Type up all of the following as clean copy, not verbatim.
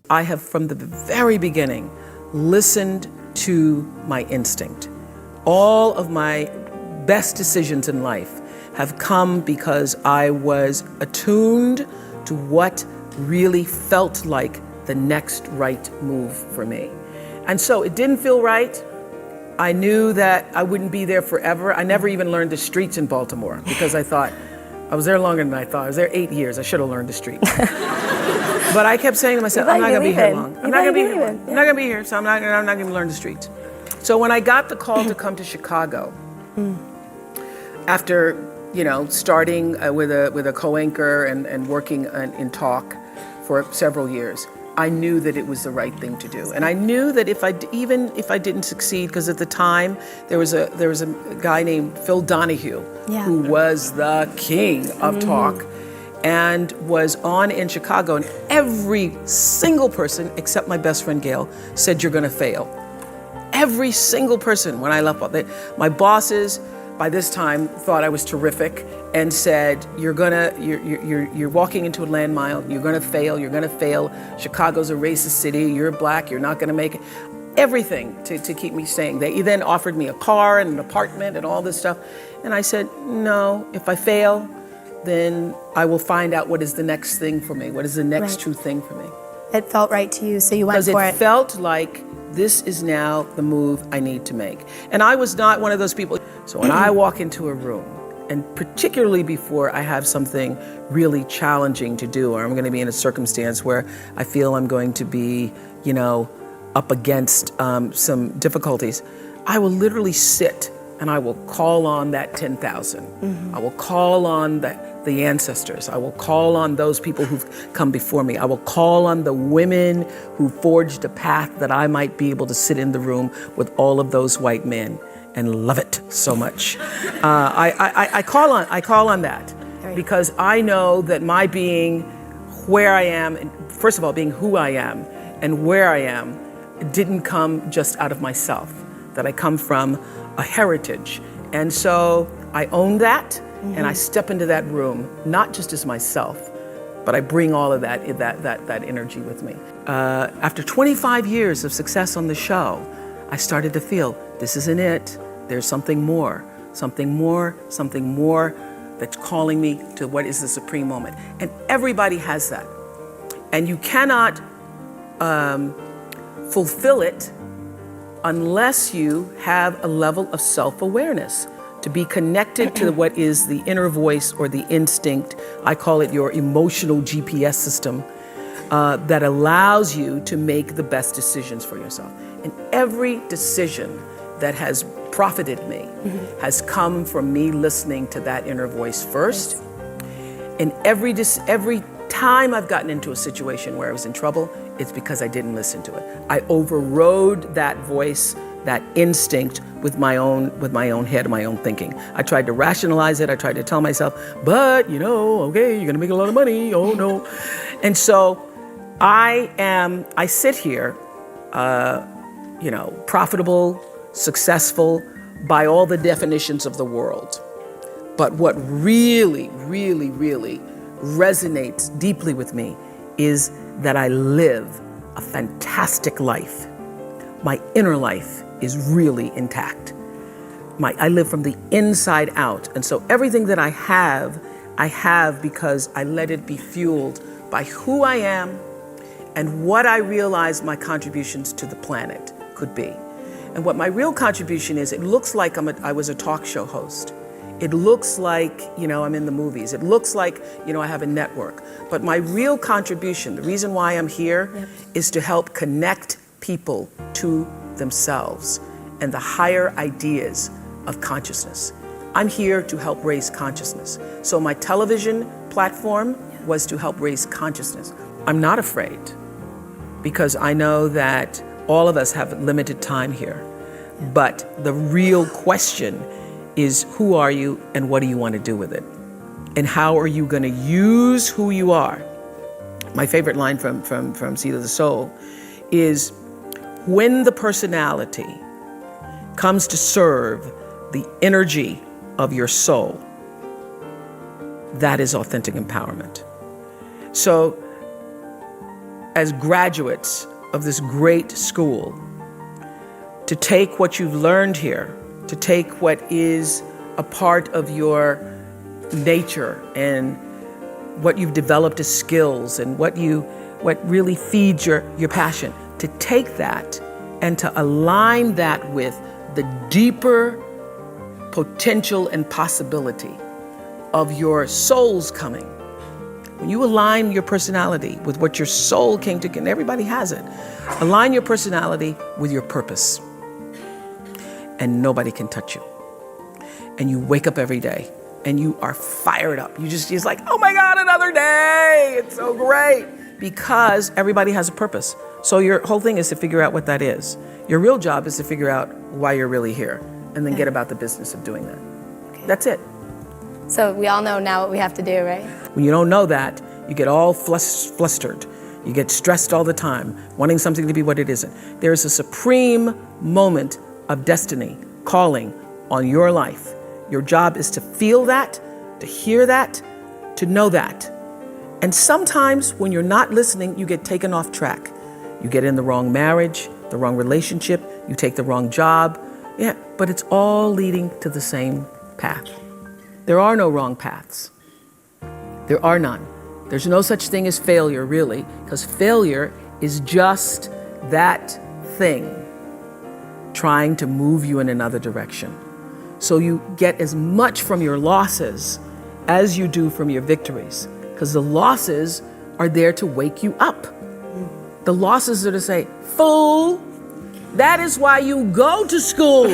I have, from the very beginning, listened to my instinct. All of my best decisions in life have come because I was attuned to what really felt like the next right move for me. And so it didn't feel right. I knew that I wouldn't be there forever. I never even learned the streets in Baltimore because I thought, I was there longer than I thought. I was there 8 years. I should have learned the streets. But I kept saying to myself, I'm not going to be here long. I'm not going to be here long. I'm not going to be here, so I'm not going to learn the streets. So when I got the call to come to Chicago, after starting with a co-anchor and working in talk for several years, I knew that it was the right thing to do. And I knew that even if I didn't succeed, because at the time there was a guy named Phil Donahue, who was the king of talk and was on in Chicago, and every single person except my best friend Gail said, you're gonna fail. Every single person when I left, my bosses by this time thought I was terrific and said, you're walking into a landmine, you're gonna fail, Chicago's a racist city, you're black, you're not gonna make it. Everything to keep me staying. They then offered me a car and an apartment and all this stuff. And I said, no, if I fail, then I will find out what is the next thing for me, what is the next true thing for me. It felt right to you, so you went for it. Because it felt like this is now the move I need to make. And I was not one of those people. So when I walk into a room, and particularly before I have something really challenging to do, or I'm going to be in a circumstance where I feel I'm going to be, up against some difficulties, I will literally sit and I will call on that 10,000. I will call on the ancestors. I will call on those people who've come before me. I will call on the women who forged a path that I might be able to sit in the room with all of those white men and love it so much. I call on that because I know that my being where I am, and first of all, being who I am and where I am, didn't come just out of myself, that I come from a heritage. And so I own that, and I step into that room, not just as myself, but I bring all of that energy with me. After 25 years of success on the show, I started to feel, this isn't it. There's something more that's calling me to what is the supreme moment. And everybody has that. And you cannot fulfill it unless you have a level of self-awareness, to be connected to what is the inner voice or the instinct. I call it your emotional GPS system that allows you to make the best decisions for yourself. And every decision that has profited me has come from me listening to that inner voice first. And every time I've gotten into a situation where I was in trouble, it's because I didn't listen to it. I overrode that voice, that instinct with my own head, my own thinking. I tried to rationalize it. I tried to tell myself, but okay, you're gonna make a lot of money. Oh no. And so I sit here, profitable, successful by all the definitions of the world. But what really, really, really resonates deeply with me is that I live a fantastic life. My inner life is really intact. I live from the inside out. And so everything that I have because I let it be fueled by who I am and what I realize my contributions to the planet could be. And what my real contribution is, it looks like I was a talk show host. It looks like, I'm in the movies. It looks like, I have a network. But my real contribution, the reason why I'm here, is to help connect people to themselves and the higher ideas of consciousness. I'm here to help raise consciousness. So my television platform was to help raise consciousness. I'm not afraid because I know that all of us have limited time here. But the real question is, who are you and what do you want to do with it? And how are you going to use who you are? My favorite line from Seed of the Soul is, when the personality comes to serve the energy of your soul, that is authentic empowerment. So as graduates of this great school, to take what you've learned here, to take what is a part of your nature and what you've developed as skills and what really feeds your passion, to take that and to align that with the deeper potential and possibility of your soul's coming. When you align your personality with what your soul came to, and everybody has it, align your personality with your purpose, and nobody can touch you. And you wake up every day and you are fired up. You're like, oh my God, another day. It's so great. Because everybody has a purpose. So your whole thing is to figure out what that is. Your real job is to figure out why you're really here and then get about the business of doing that. Okay. That's it. So we all know now what we have to do, right? When you don't know that, you get all flustered. You get stressed all the time, wanting something to be what it isn't. There is a supreme moment of destiny calling on your life. Your job is to feel that, to hear that, to know that. And sometimes when you're not listening, you get taken off track. You get in the wrong marriage, the wrong relationship, you take the wrong job. Yeah, but it's all leading to the same path. There are no wrong paths. There are none. There's no such thing as failure, really, because failure is just that thing trying to move you in another direction. So you get as much from your losses as you do from your victories, because the losses are there to wake you up. The losses are to say, fool, that is why you go to school.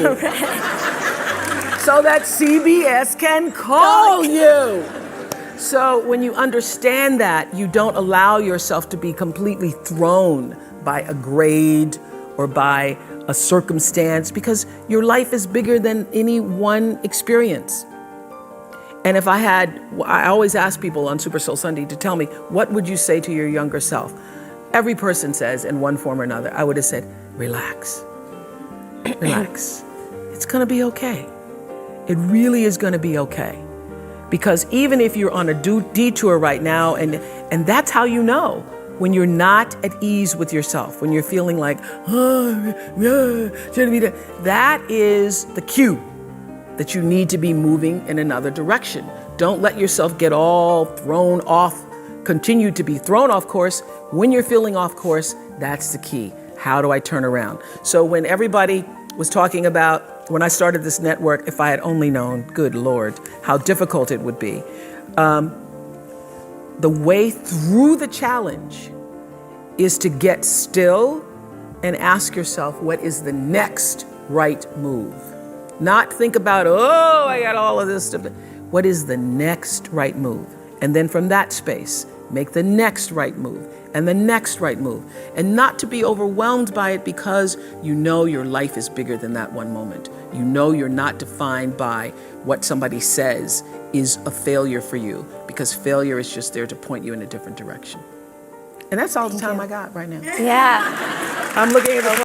So that CBS can call you. So when you understand that, you don't allow yourself to be completely thrown by a grade or by a circumstance, because your life is bigger than any one experience. And if I always ask people on Super Soul Sunday to tell me, what would you say to your younger self? Every person says in one form or another, I would have said, relax, relax. It's gonna be okay. It really is gonna be okay. Because even if you're on a detour right now, and that's how you know, when you're not at ease with yourself, when you're feeling like, that is the cue that you need to be moving in another direction. Don't let yourself get all thrown off, continue to be thrown off course. When you're feeling off course, that's the key. How do I turn around? So when everybody was talking about, when I started this network, if I had only known, good Lord, how difficult it would be. The way through the challenge is to get still and ask yourself, what is the next right move? Not think about, oh, I got all of this stuff. What is the next right move? And then from that space, make the next right move and the next right move. And not to be overwhelmed by it, because you know your life is bigger than that one moment. You know you're not defined by what somebody says is a failure for you, because failure is just there to point you in a different direction. And that's all the time I got right now. Yeah. I'm looking at the